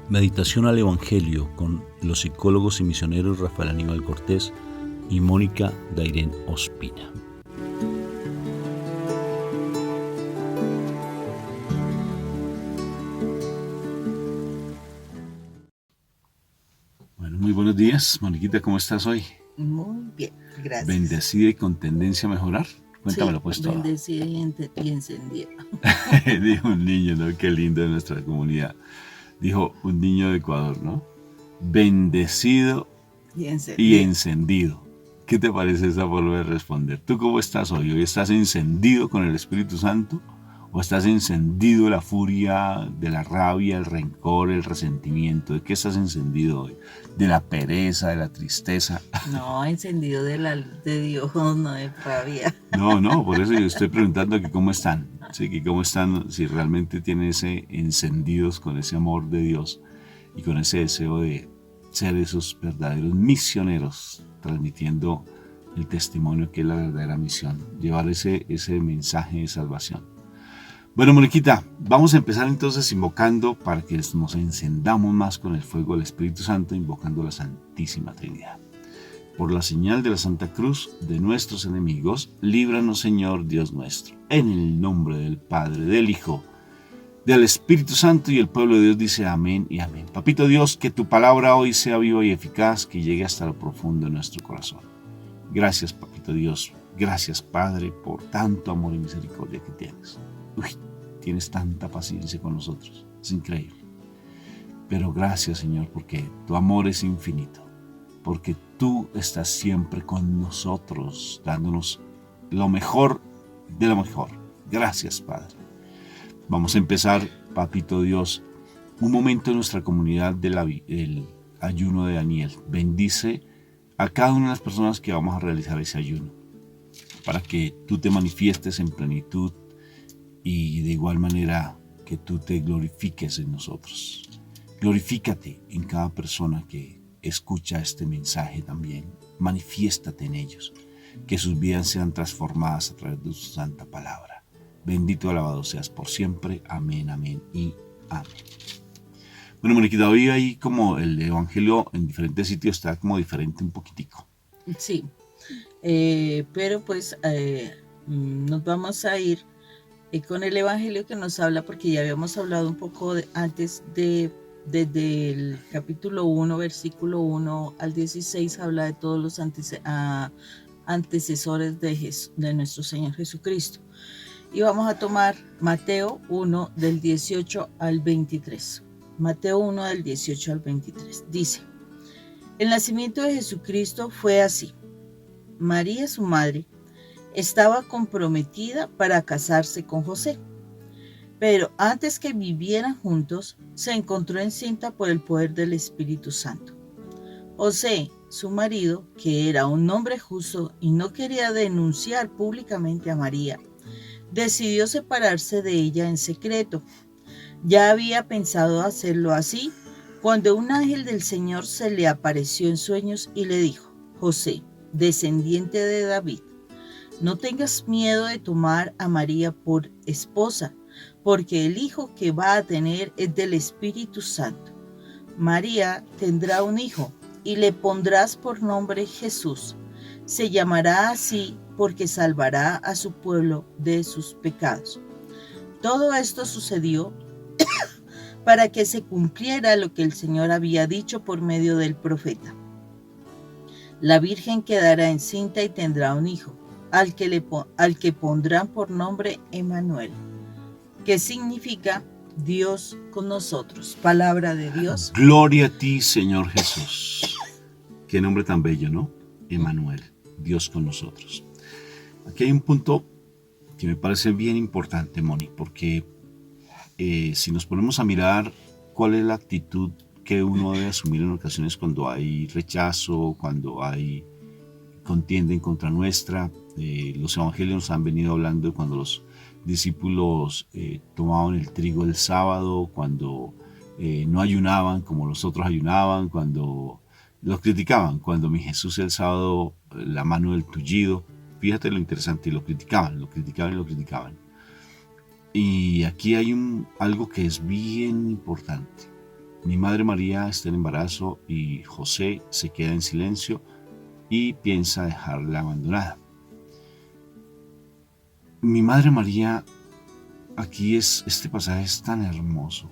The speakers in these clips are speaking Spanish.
Meditación al Evangelio con los psicólogos y misioneros Rafael Aníbal Cortés y Mónica Dairén Ospina. Bueno, muy buenos días, Moniquita, ¿cómo estás hoy? Muy bien, gracias. ¿Bendecida y con tendencia a mejorar? Cuéntamelo, sí, pues todo. Bendecida y encendida. Dijo un niño, ¿no? Qué lindo de nuestra comunidad. Dijo un niño de Ecuador, ¿no? Bendecido Y y encendida. encendido. ¿Qué te parece esa forma de responder? ¿Tú cómo estás hoy? ¿Hoy estás encendido con el Espíritu Santo? ¿O estás encendido de la furia, de la rabia, el rencor, el resentimiento? ¿De qué estás encendido hoy? ¿De la pereza, de la tristeza? No, encendido de la luz de Dios, no de rabia. No, por eso yo estoy preguntando que cómo están. Sí, que cómo están, si realmente tienen ese encendidos con ese amor de Dios y con ese deseo de ser esos verdaderos misioneros, transmitiendo el testimonio que es la verdadera misión, llevar ese mensaje de salvación. Bueno, Moniquita, vamos a empezar entonces invocando para que nos encendamos más con el fuego del Espíritu Santo, invocando la Santísima Trinidad. Por la señal de la Santa Cruz de nuestros enemigos, líbranos, Señor Dios nuestro. En el nombre del Padre, del Hijo, del Espíritu Santo, y el pueblo de Dios dice amén y amén. Papito Dios, que tu palabra hoy sea viva y eficaz, que llegue hasta lo profundo de nuestro corazón. Gracias, Papito Dios. Gracias, Padre, por tanto amor y misericordia que tienes. Tienes tanta paciencia con nosotros. Es increíble. Pero gracias, Señor, porque tu amor es infinito. Porque tú estás siempre con nosotros, dándonos lo mejor de lo mejor. Gracias, Padre. Vamos a empezar, Papito Dios, un momento en nuestra comunidad del ayuno de Daniel. Bendice a cada una de las personas que vamos a realizar ese ayuno, para que tú te manifiestes en plenitud y de igual manera que tú te glorifiques en nosotros. Glorifícate en cada persona que escucha este mensaje también. Manifiéstate en ellos, que sus vidas sean transformadas a través de su santa palabra. Bendito y alabado seas por siempre. Amén, amén y amén. Bueno, Moniquita, hoy ahí como el evangelio en diferentes sitios está como diferente un poquitico. Sí, pero pues nos vamos a ir con el evangelio que nos habla, porque ya habíamos hablado un poco antes desde el capítulo 1, versículo 1 al 16, habla de todos los antecesores de nuestro Señor Jesucristo. Y vamos a tomar Mateo 1 del 18 al 23. Mateo 1 del 18 al 23. Dice: el nacimiento de Jesucristo fue así. María, su madre, estaba comprometida para casarse con José. Pero antes que vivieran juntos, se encontró encinta por el poder del Espíritu Santo. José, su marido, que era un hombre justo y no quería denunciar públicamente a María, decidió separarse de ella en secreto. Ya había pensado hacerlo así cuando un ángel del Señor se le apareció en sueños y le dijo: José, descendiente de David, no tengas miedo de tomar a María por esposa, porque el hijo que va a tener es del Espíritu Santo. María tendrá un hijo y le pondrás por nombre Jesús. Se llamará así porque salvará a su pueblo de sus pecados. Todo esto sucedió para que se cumpliera lo que el Señor había dicho por medio del profeta: la Virgen quedará encinta y tendrá un hijo, al que pondrán por nombre Emmanuel, que significa Dios con nosotros. Palabra de Dios. Gloria a ti, Señor Jesús. Qué nombre tan bello, ¿no? Emmanuel, Dios con nosotros. Aquí hay un punto que me parece bien importante, Moni, porque si nos ponemos a mirar cuál es la actitud que uno debe asumir en ocasiones cuando hay rechazo, cuando hay contienda en contra nuestra, los evangelios nos han venido hablando de cuando los discípulos tomaban el trigo el sábado, cuando no ayunaban como los otros ayunaban, cuando los criticaban, cuando mi Jesús el sábado, la mano del tullido. Fíjate lo interesante, y lo criticaban. Y aquí hay algo que es bien importante. Mi madre María está en embarazo y José se queda en silencio y piensa dejarla abandonada. Mi madre María, aquí este pasaje es tan hermoso,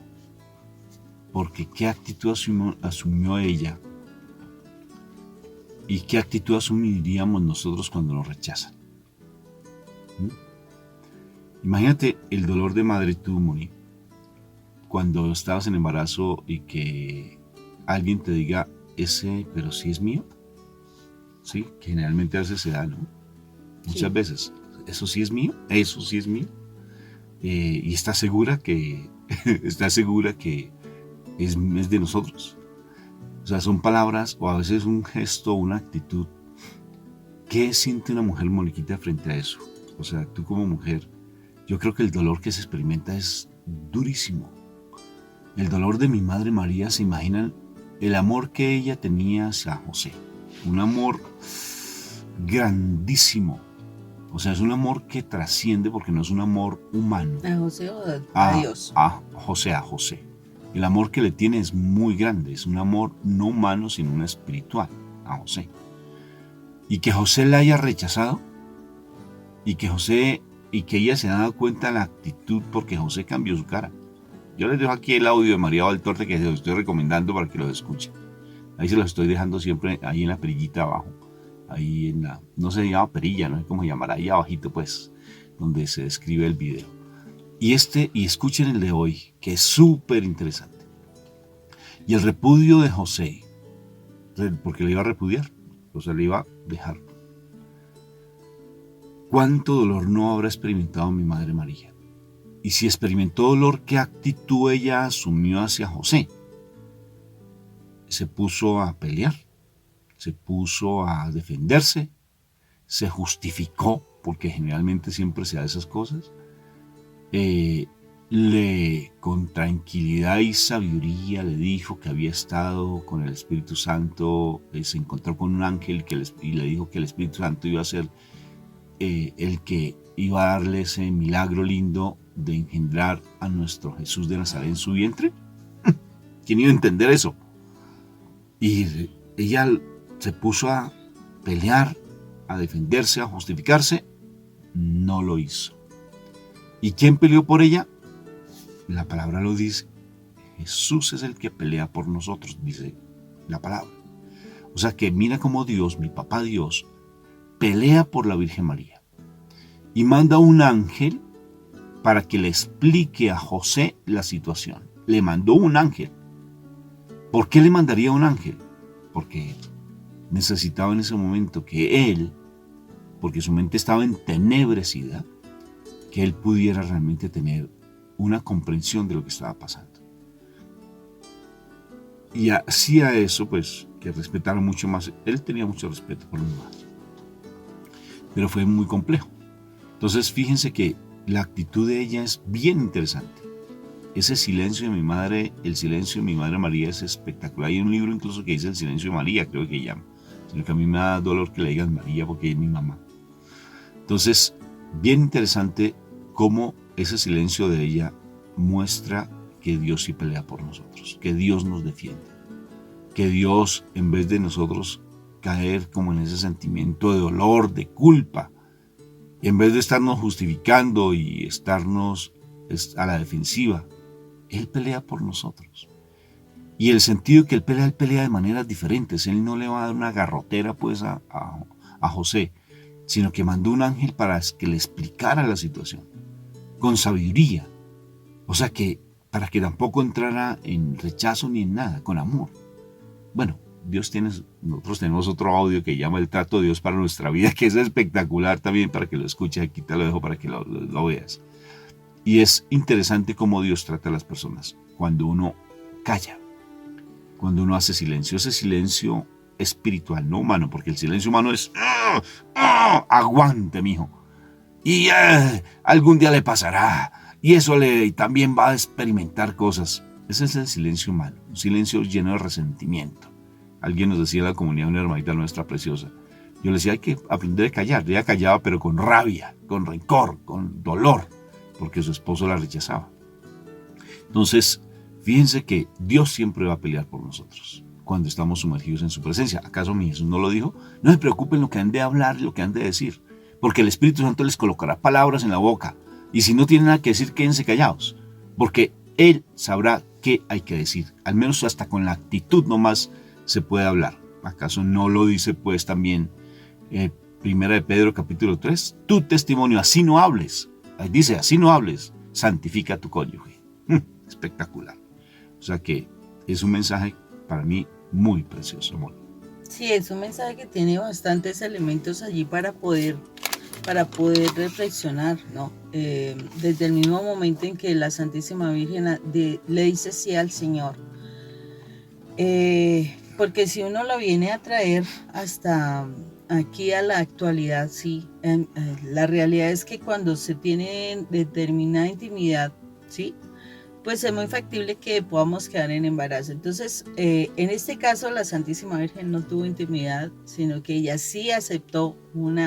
porque qué actitud asumió ella y qué actitud asumiríamos nosotros cuando nos rechazan. Imagínate el dolor de madre tú, Moni, cuando estabas en embarazo y que alguien te diga, pero sí es mío. Sí, que generalmente a veces se da, ¿no? Muchas veces, eso sí es mío. Y está segura que es de nosotros. O sea, son palabras o a veces un gesto, una actitud. ¿Qué siente una mujer, Moniquita, frente a eso? O sea, tú como mujer, yo creo que el dolor que se experimenta es durísimo. El dolor de mi madre María, ¿se imaginan el amor que ella tenía hacia José? Un amor grandísimo. O sea, es un amor que trasciende porque no es un amor humano. ¿A José o a Dios? A José. El amor que le tiene es muy grande. Es un amor no humano, sino un espiritual a José. Y que José la haya rechazado y que ella se ha dado cuenta de la actitud porque José cambió su cara. Yo les dejo aquí el audio de María Valtorta que se los estoy recomendando para que lo escuchen. Ahí se los estoy dejando siempre ahí en la perillita abajo. Ahí no se llama perilla, no sé cómo se llamará, ahí abajito pues, donde se describe el video. Y escuchen el de hoy, que es súper interesante. Y el repudio de José, porque le iba a repudiar, o sea, le iba a dejar. ¿Cuánto dolor no habrá experimentado mi madre María? Y si experimentó dolor, ¿qué actitud ella asumió hacia José? Se puso a pelear, se puso a defenderse, se justificó, porque generalmente siempre se da esas cosas. Con tranquilidad y sabiduría le dijo que había estado con el Espíritu Santo, se encontró con un ángel y le dijo que el Espíritu Santo iba a ser el que iba a darle ese milagro lindo de engendrar a nuestro Jesús de Nazaret en su vientre. ¿Quién iba a entender eso? Y ella se puso a pelear, a defenderse, a justificarse. No lo hizo. ¿Y quién peleó por ella? La palabra lo dice. Jesús es el que pelea por nosotros, dice la palabra. O sea que mira cómo Dios, mi papá Dios, pelea por la Virgen María. Y manda un ángel para que le explique a José la situación. Le mandó un ángel. ¿Por qué le mandaría un ángel? Porque necesitaba en ese momento que él, porque su mente estaba entenebrecida, que él pudiera realmente tener una comprensión de lo que estaba pasando. Y hacía eso, pues, que respetara mucho más. Él tenía mucho respeto por mi madre. Pero fue muy complejo. Entonces, fíjense que la actitud de ella es bien interesante. Ese silencio de mi madre, el silencio de mi madre María es espectacular. Hay un libro incluso que dice el silencio de María, creo que llama. Sino que a mí me da dolor que le digan María porque es mi mamá. Entonces, bien interesante cómo ese silencio de ella muestra que Dios sí pelea por nosotros, que Dios nos defiende, que Dios, en vez de nosotros caer como en ese sentimiento de dolor, de culpa, en vez de estarnos justificando y estarnos a la defensiva, Él pelea por nosotros. Y el sentido que Él pelea de maneras diferentes. Él no le va a dar una garrotera pues a José, sino que mandó un ángel para que le explicara la situación, con sabiduría. O sea que para que tampoco entrara en rechazo ni en nada, con amor. Bueno, nosotros tenemos otro audio que llama El trato de Dios para nuestra vida, que es espectacular también para que lo escuches. Aquí te lo dejo para que lo veas. Y es interesante cómo Dios trata a las personas cuando uno calla, cuando uno hace silencio. Ese silencio espiritual, no humano, porque el silencio humano es aguante, mijo. Y algún día le pasará. Y eso también va a experimentar cosas. Ese es el silencio humano, un silencio lleno de resentimiento. Alguien nos decía en la comunidad, una hermanita nuestra preciosa. Yo le decía, hay que aprender a callar. Ella callaba, pero con rabia, con rencor, con dolor. porque su esposo la rechazaba. Entonces, fíjense que Dios siempre va a pelear por nosotros cuando estamos sumergidos en su presencia. ¿Acaso mi Jesús no lo dijo? No se preocupen lo que han de hablar, lo que han de decir, porque el Espíritu Santo les colocará palabras en la boca. Y si no tienen nada que decir, quédense callados, porque Él sabrá qué hay que decir. Al menos hasta con la actitud nomás se puede hablar. ¿Acaso no lo dice pues también Primera de Pedro capítulo 3? Tu testimonio, así no hables. Ahí dice, así no hables, santifica a tu cónyuge. Espectacular. O sea que es un mensaje para mí muy precioso, amor. Sí, es un mensaje que tiene bastantes elementos allí para poder reflexionar, ¿no? Desde el mismo momento en que la Santísima Virgen le dice sí al Señor. Porque si uno lo viene a traer hasta aquí a la actualidad, sí, la realidad es que cuando se tiene determinada intimidad, sí, pues es muy factible que podamos quedar en embarazo. Entonces, en este caso, la Santísima Virgen no tuvo intimidad, sino que ella sí aceptó un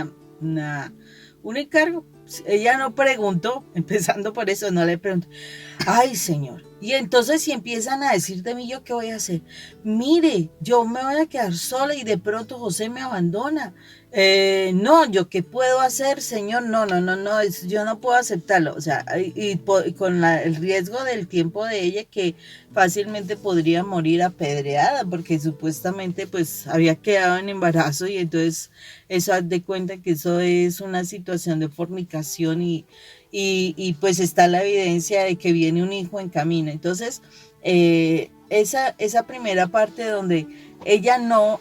encargo. Ella no preguntó, empezando por eso, no le preguntó, ay Señor. Y entonces si empiezan a decir de mí, ¿yo qué voy a hacer? Mire, yo me voy a quedar sola y de pronto José me abandona. No, ¿yo qué puedo hacer, Señor? No, yo no puedo aceptarlo. O sea, y con el riesgo del tiempo de ella, que fácilmente podría morir apedreada, porque supuestamente pues había quedado en embarazo, y entonces eso haz de cuenta que eso es una situación de fornicación, y pues está la evidencia de que viene un hijo en camino. Entonces, esa primera parte donde ella no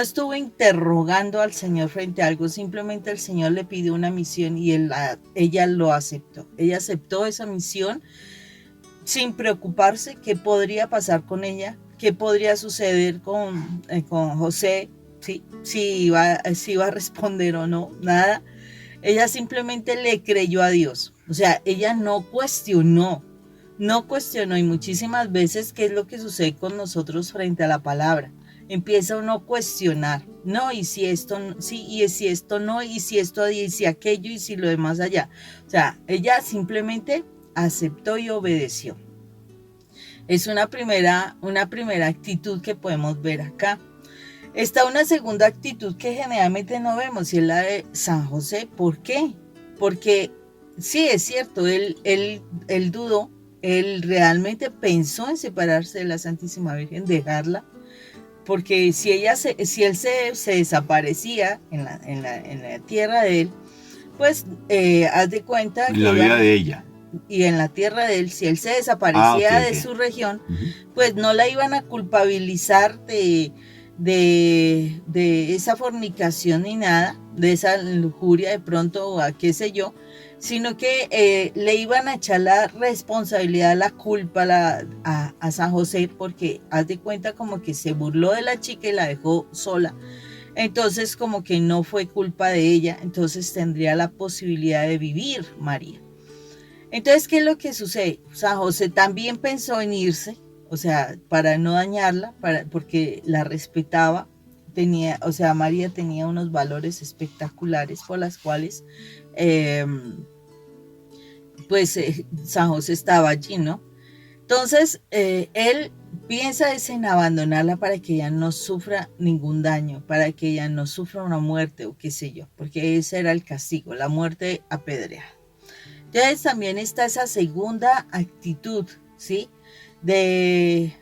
estuvo interrogando al Señor frente a algo, simplemente el Señor le pidió una misión y ella lo aceptó. Ella aceptó esa misión sin preocuparse qué podría pasar con ella, qué podría suceder con José, ¿sí? Si iba a responder o no, nada. Ella simplemente le creyó a Dios. O sea, ella no cuestionó, y muchísimas veces, ¿qué es lo que sucede con nosotros frente a la palabra? Empieza uno a cuestionar, no, y si esto, sí, y si esto no, y si esto, y si aquello, y si lo demás allá. O sea, ella simplemente aceptó y obedeció. Es una primera actitud que podemos ver acá. Está una segunda actitud que generalmente no vemos, y es la de San José. ¿Por qué? Porque sí, es cierto, él dudó, él realmente pensó en separarse de la Santísima Virgen, dejarla, porque si él se desaparecía en la tierra de él, pues haz de cuenta en la vida de ella. Y en la tierra de él, si él se desaparecía de su región, pues no la iban a culpabilizar de esa fornicación ni nada, de esa lujuria de pronto, a qué sé yo, sino que le iban a echar la responsabilidad, la culpa a San José, porque haz de cuenta como que se burló de la chica y la dejó sola. Entonces como que no fue culpa de ella, entonces tendría la posibilidad de vivir María. Entonces, ¿qué es lo que sucede? San José también pensó en irse, o sea, para no dañarla, porque la respetaba. María tenía unos valores espectaculares por las cuales, San José estaba allí, ¿no? Entonces, él piensa en abandonarla para que ella no sufra ningún daño, para que ella no sufra una muerte o qué sé yo, porque ese era el castigo, la muerte apedreada. Entonces también está esa segunda actitud, ¿sí? De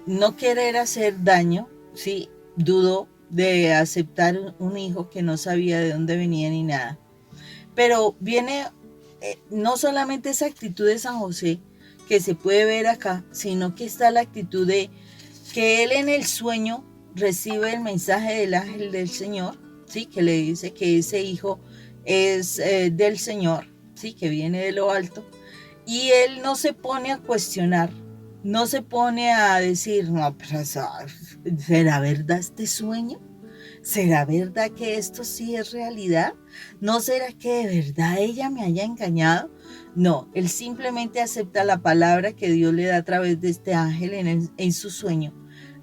no querer hacer daño, ¿sí? Dudó de aceptar un hijo que no sabía de dónde venía ni nada. Pero viene no solamente esa actitud de San José que se puede ver acá, sino que está la actitud de que él en el sueño recibe el mensaje del ángel del Señor, ¿sí? Que le dice que ese hijo es del Señor, ¿sí? Que viene de lo alto, y él no se pone a cuestionar, no se pone a decir, no, pero ¿será verdad este sueño? ¿Será verdad que esto sí es realidad? ¿No será que de verdad ella me haya engañado? No, él simplemente acepta la palabra que Dios le da a través de este ángel en su sueño,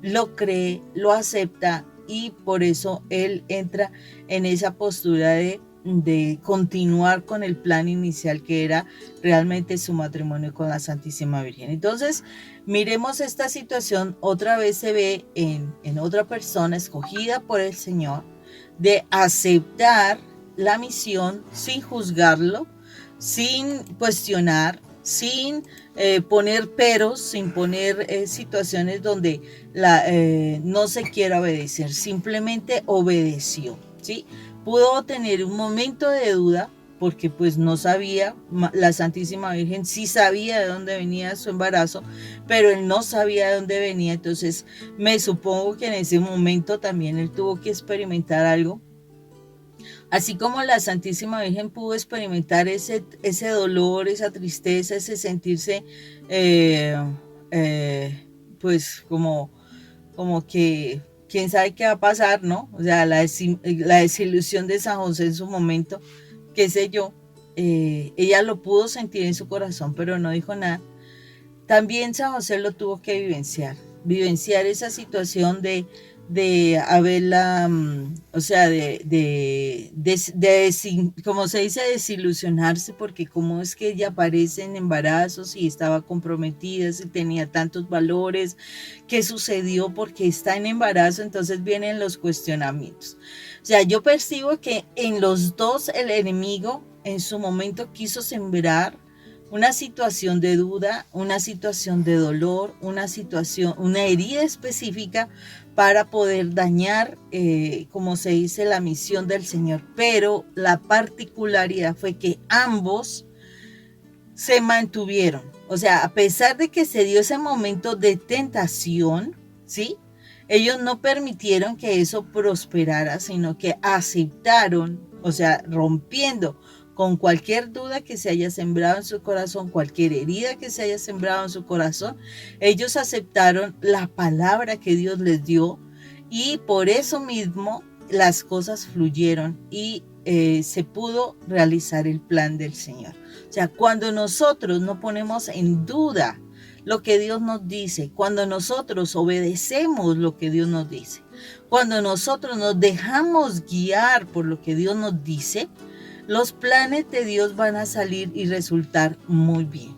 lo cree, lo acepta, y por eso él entra en esa postura de de continuar con el plan inicial que era realmente su matrimonio con la Santísima Virgen. Entonces, miremos esta situación, otra vez se ve en otra persona escogida por el Señor, de aceptar la misión sin juzgarlo, sin cuestionar, sin poner peros, sin poner situaciones donde no se quiera obedecer, simplemente obedeció, ¿sí? Pudo tener un momento de duda porque pues no sabía, la Santísima Virgen sí sabía de dónde venía su embarazo, pero él no sabía de dónde venía, entonces me supongo que en ese momento también él tuvo que experimentar algo. Así como la Santísima Virgen pudo experimentar ese dolor, esa tristeza, ese sentirse, pues como que quién sabe qué va a pasar, ¿no? O sea, la desilusión de San José en su momento, qué sé yo, ella lo pudo sentir en su corazón, pero no dijo nada. También San José lo tuvo que vivenciar esa situación de haberla, o sea, como se dice, desilusionarse, porque cómo es que ella aparece en embarazos y estaba comprometida, si tenía tantos valores, qué sucedió porque está en embarazo, entonces vienen los cuestionamientos. O sea, yo percibo que en los dos el enemigo en su momento quiso sembrar una situación de duda, una situación de dolor, una herida específica para poder dañar, como se dice, la misión del Señor. Pero la particularidad fue que ambos se mantuvieron. O sea, a pesar de que se dio ese momento de tentación, ¿sí? Ellos no permitieron que eso prosperara, sino que aceptaron, o sea, rompiendo con cualquier duda que se haya sembrado en su corazón, cualquier herida que se haya sembrado en su corazón, ellos aceptaron la palabra que Dios les dio y por eso mismo las cosas fluyeron y se pudo realizar el plan del Señor. O sea, cuando nosotros no ponemos en duda lo que Dios nos dice, cuando nosotros obedecemos lo que Dios nos dice, cuando nosotros nos dejamos guiar por lo que Dios nos dice, los planes de Dios van a salir y resultar muy bien.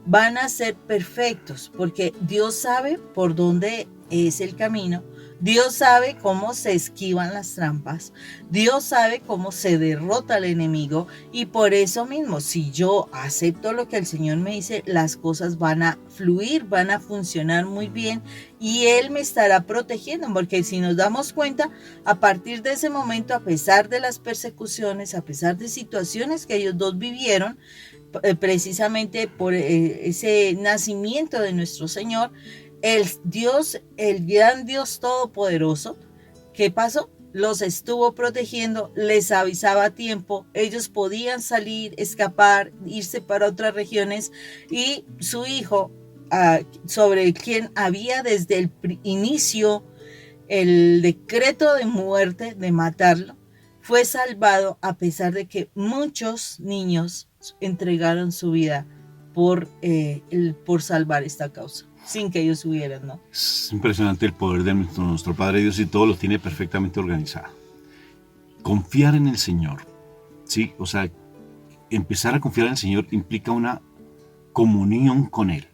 Van a ser perfectos porque Dios sabe por dónde es el camino. Dios sabe cómo se esquivan las trampas. Dios sabe cómo se derrota al enemigo. Y por eso mismo, si yo acepto lo que el Señor me dice, las cosas van a fluir, van a funcionar muy bien. Y Él me estará protegiendo. Porque si nos damos cuenta, a partir de ese momento, a pesar de las persecuciones, a pesar de situaciones que ellos dos vivieron, precisamente por ese nacimiento de nuestro Señor, el gran Dios todopoderoso, ¿qué pasó? Los estuvo protegiendo, les avisaba a tiempo, ellos podían salir, escapar, irse para otras regiones y su hijo, sobre quien había desde el inicio el decreto de muerte, de matarlo, fue salvado a pesar de que muchos niños entregaron su vida por salvar esta causa, sin que ellos hubieran, ¿no? Es impresionante el poder de nuestro Padre Dios y todo lo tiene perfectamente organizado. Confiar en el Señor, ¿sí? O sea, empezar a confiar en el Señor implica una comunión con Él.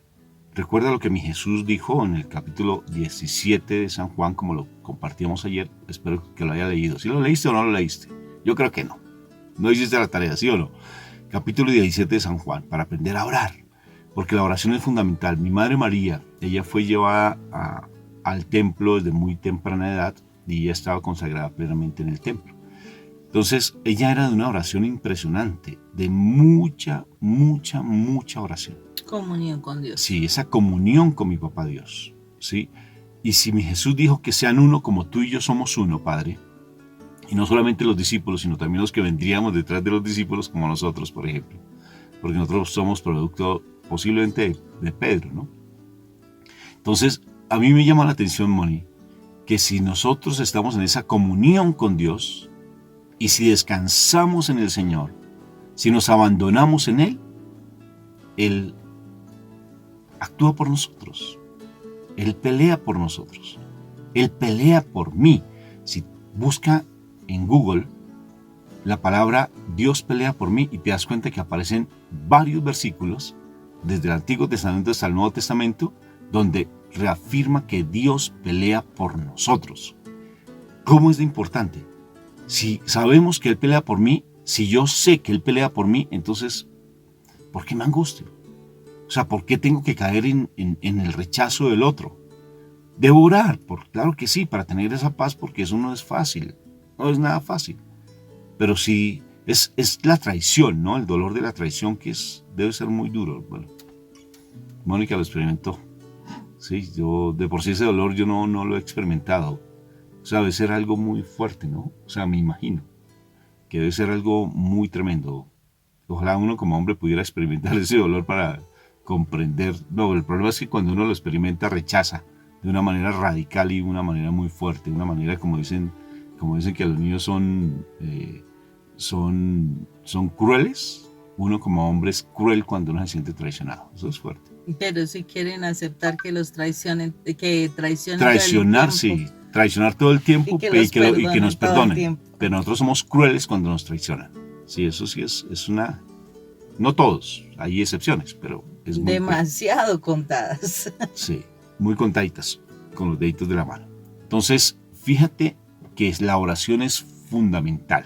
Recuerda lo que mi Jesús dijo en el capítulo 17 de San Juan, como lo compartíamos ayer. Espero que lo haya leído. ¿Sí lo leíste o no lo leíste? Yo creo que no. No hiciste la tarea, ¿sí o no? Capítulo 17 de San Juan, para aprender a orar. Porque la oración es fundamental. Mi madre María, ella fue llevada al templo desde muy temprana edad y ella estaba consagrada plenamente en el templo. Entonces, ella era de una oración impresionante, de mucha oración. Comunión con Dios. Sí, esa comunión con mi papá Dios, ¿sí? Y si mi Jesús dijo que sean uno como tú y yo somos uno, Padre, y no solamente los discípulos, sino también los que vendríamos detrás de los discípulos, como nosotros, por ejemplo, porque nosotros somos producto posiblemente de Pedro, ¿no? Entonces, a mí me llama la atención, Moni, que si nosotros estamos en esa comunión con Dios y si descansamos en el Señor, si nos abandonamos en Él, Él actúa por nosotros. Él pelea por nosotros. Él pelea por mí. Si busca en Google la palabra Dios pelea por mí y te das cuenta que aparecen varios versículos desde el Antiguo Testamento hasta el Nuevo Testamento donde reafirma que Dios pelea por nosotros. ¿Cómo es de importante? Si sabemos que Él pelea por mí, si yo sé que Él pelea por mí, entonces, ¿por qué me angustio? O sea, ¿por qué tengo que caer en el rechazo del otro? Debo orar, claro que sí, para tener esa paz, porque eso no es fácil, no es nada fácil. Pero sí, es la traición, ¿no? El dolor de la traición debe ser muy duro. Bueno, Mónica lo experimentó. Sí, yo de por sí ese dolor yo no lo he experimentado. O sea, debe ser algo muy fuerte, ¿no? O sea, me imagino que debe ser algo muy tremendo. Ojalá uno como hombre pudiera experimentar ese dolor para comprender. No, el problema es que cuando uno lo experimenta rechaza de una manera radical y una manera muy fuerte, una manera como dicen que los niños son crueles. Uno como hombre es cruel cuando uno se siente traicionado. Eso es fuerte. Pero si quieren aceptar que los traicionen, que traicionen Traicionar, todo el tiempo, sí. Traicionar todo el tiempo y que nos todo el perdonen. tiempo. Pero nosotros somos crueles cuando nos traicionan. Sí, eso sí es una... No todos, hay excepciones, pero es muy demasiado contadas. Sí, muy contaditas, con los deditos de la mano. Entonces, fíjate que la oración es fundamental.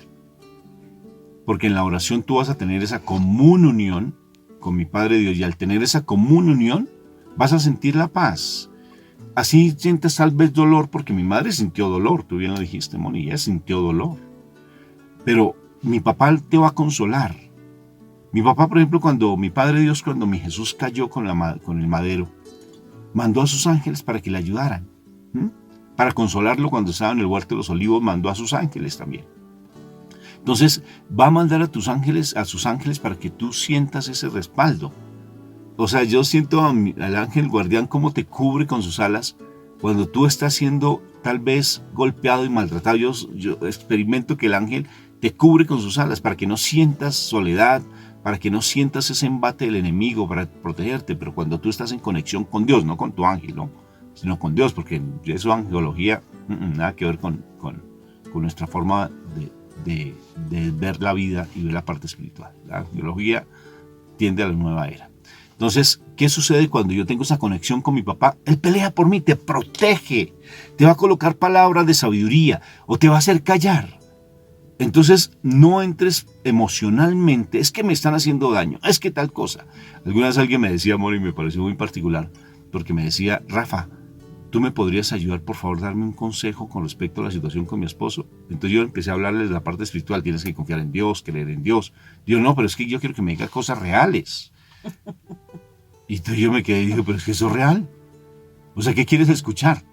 Porque en la oración tú vas a tener esa común unión con mi Padre Dios, y al tener esa común unión vas a sentir la paz. Así sientes tal vez dolor, porque mi madre sintió dolor, tú bien lo dijiste, Moni, ella sintió dolor. Pero mi papá te va a consolar. Mi papá, por ejemplo, cuando mi Padre Dios, cuando mi Jesús cayó con el madero, mandó a sus ángeles para que le ayudaran. Para consolarlo cuando estaba en el huerto de los olivos, mandó a sus ángeles también. Entonces, va a mandar a sus ángeles para que tú sientas ese respaldo. O sea, yo siento al ángel guardián cómo te cubre con sus alas cuando tú estás siendo tal vez golpeado y maltratado. Yo experimento que el ángel te cubre con sus alas para que no sientas soledad, para que no sientas ese embate del enemigo, para protegerte. Pero cuando tú estás en conexión con Dios, no con tu ángel, ¿no? Sino con Dios, porque eso angelología nada que ver con nuestra forma de ver la vida y ver la parte espiritual. La angelología tiende a la nueva era. Entonces, ¿qué sucede cuando yo tengo esa conexión con mi papá? Él pelea por mí, te protege, te va a colocar palabras de sabiduría o te va a hacer callar. Entonces, no entres emocionalmente, es que me están haciendo daño, es que tal cosa. Alguna vez alguien me decía, amor, y me pareció muy particular, porque me decía, Rafa, ¿tú me podrías ayudar, por favor, darme un consejo con respecto a la situación con mi esposo? Entonces yo empecé a hablarles de la parte espiritual, tienes que confiar en Dios, creer en Dios. Dios, no, pero es que yo quiero que me diga cosas reales. Y entonces yo me quedé y dije, pero es que eso es real. O sea, ¿qué quieres escuchar?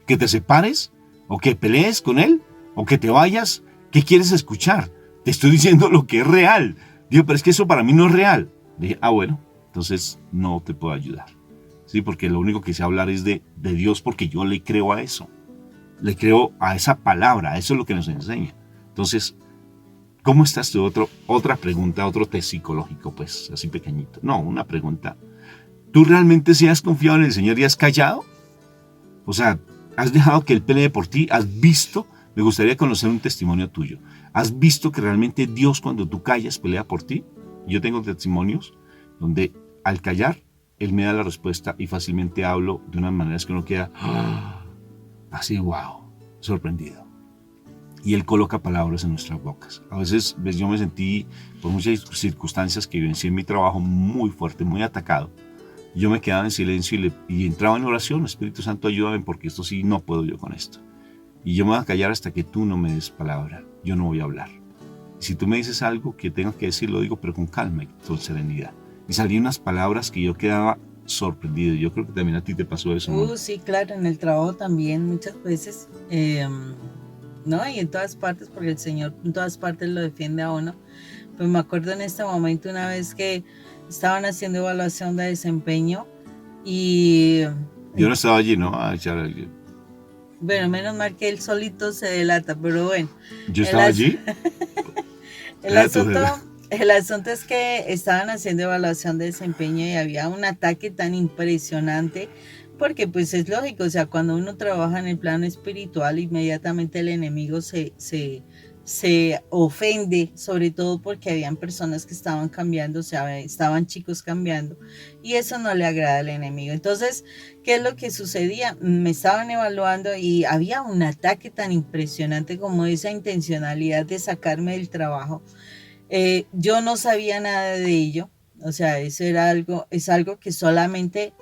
¿Que te separes? ¿O que pelees con él? ¿O que te vayas? ¿Qué quieres escuchar? Te estoy diciendo lo que es real. Digo, pero es que eso para mí no es real. Dije, bueno, entonces no te puedo ayudar. Sí, porque lo único que sé hablar es de Dios, porque yo le creo a eso. Le creo a esa palabra, a eso es lo que nos enseña. Entonces, ¿cómo estás tú? Otra pregunta, otro test psicológico, pues, así pequeñito. No, una pregunta. ¿Tú realmente sí has confiado en el Señor y has callado? O sea, ¿has dejado que Él pelee por ti? ¿Has visto? Me gustaría conocer un testimonio tuyo. ¿Has visto que realmente Dios, cuando tú callas, pelea por ti? Yo tengo testimonios donde al callar, Él me da la respuesta y fácilmente hablo de unas maneras que uno queda así, wow, sorprendido. Y Él coloca palabras en nuestras bocas. A veces yo me sentí, por muchas circunstancias que vivencié en mi trabajo, muy fuerte, muy atacado. Yo me quedaba en silencio y entraba en oración. Espíritu Santo, ayúdame, porque esto sí no puedo yo con esto. Y yo me voy a callar hasta que tú no me des palabra. Yo no voy a hablar. Y si tú me dices algo que tengas que decir, lo digo, pero con calma y con serenidad. Y salían unas palabras que yo quedaba sorprendido. Yo creo que también a ti te pasó eso, ¿no? Sí, claro, en el trabajo también muchas veces, ¿no? Y en todas partes, porque el Señor en todas partes lo defiende a uno. Pues me acuerdo en este momento una vez que estaban haciendo evaluación de desempeño y... Yo no estaba allí, ¿no? Bueno, menos mal que él solito se delata, pero bueno. ¿Yo estaba allí? El asunto es que estaban haciendo evaluación de desempeño y había un ataque tan impresionante, porque pues es lógico, o sea, cuando uno trabaja en el plano espiritual, inmediatamente el enemigo se se ofende, sobre todo porque habían personas que estaban cambiando, o sea, estaban chicos cambiando, y eso no le agrada al enemigo. Entonces, ¿qué es lo que sucedía? Me estaban evaluando y había un ataque tan impresionante como esa intencionalidad de sacarme del trabajo. Yo no sabía nada de ello, o sea, eso era algo, es algo que solamente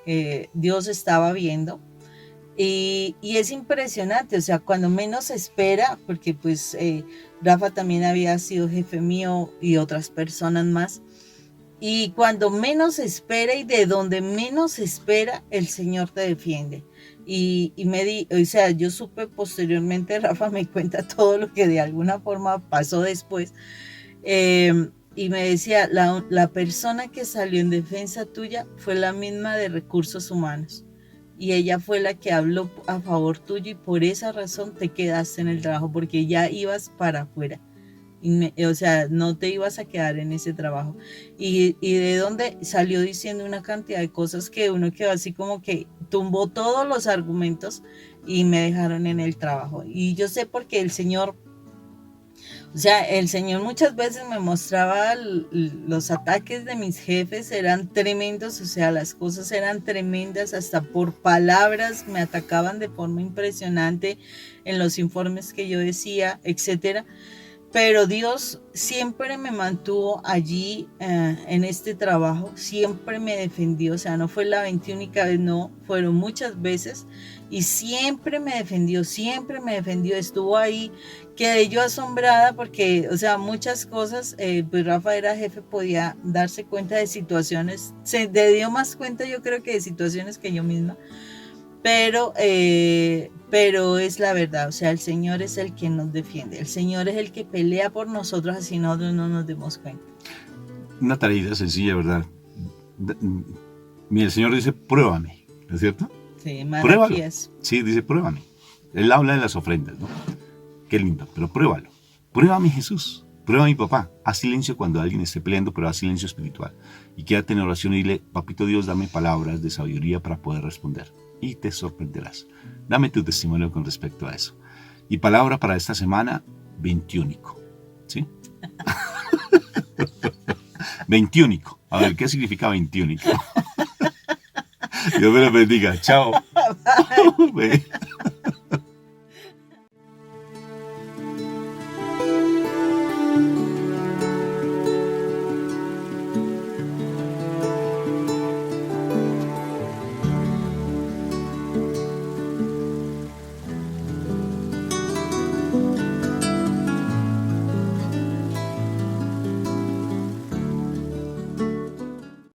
Dios estaba viendo. Y es impresionante, o sea, cuando menos se espera, porque pues Rafa también había sido jefe mío y otras personas más, y cuando menos se espera y de donde menos se espera, el Señor te defiende. O sea, yo supe posteriormente, Rafa me cuenta todo lo que de alguna forma pasó después, y me decía, la persona que salió en defensa tuya fue la misma de recursos humanos. Y ella fue la que habló a favor tuyo y por esa razón te quedaste en el trabajo, porque ya ibas para afuera. O sea, no te ibas a quedar en ese trabajo. Y de dónde salió diciendo una cantidad de cosas que uno quedó así como que tumbó todos los argumentos y me dejaron en el trabajo. Y yo sé porque el Señor, o sea, el Señor muchas veces me mostraba los ataques de mis jefes, eran tremendos, o sea, las cosas eran tremendas, hasta por palabras me atacaban de forma impresionante en los informes que yo decía, etcétera. Pero Dios siempre me mantuvo allí en este trabajo, siempre me defendió, o sea, no fue la 21ª vez, no, fueron muchas veces y siempre me defendió, estuvo ahí, quedé yo asombrada porque, o sea, muchas cosas, pues Rafa era jefe, podía darse cuenta de situaciones, se dio más cuenta yo creo que de situaciones que yo misma. Pero es la verdad, o sea, el Señor es el que nos defiende, el Señor es el que pelea por nosotros, así nosotros no nos demos cuenta. Una tarea sencilla, ¿verdad? Mira, el Señor dice, pruébame, ¿no es cierto? Sí, Malaquías. Sí, dice, pruébame. Él habla de las ofrendas, ¿no? Qué lindo, pero pruébalo. Pruébame, Jesús. Prueba a mi papá. Haz silencio cuando alguien esté peleando, pero haz silencio espiritual. Y quédate en oración y dile, papito Dios, dame palabras de sabiduría para poder responder. Y te sorprenderás. Dame tu testimonio con respecto a eso. Y palabra para esta semana, 21. ¿Sí? 21. A ver, ¿qué significa 21? Dios me lo bendiga. Chao.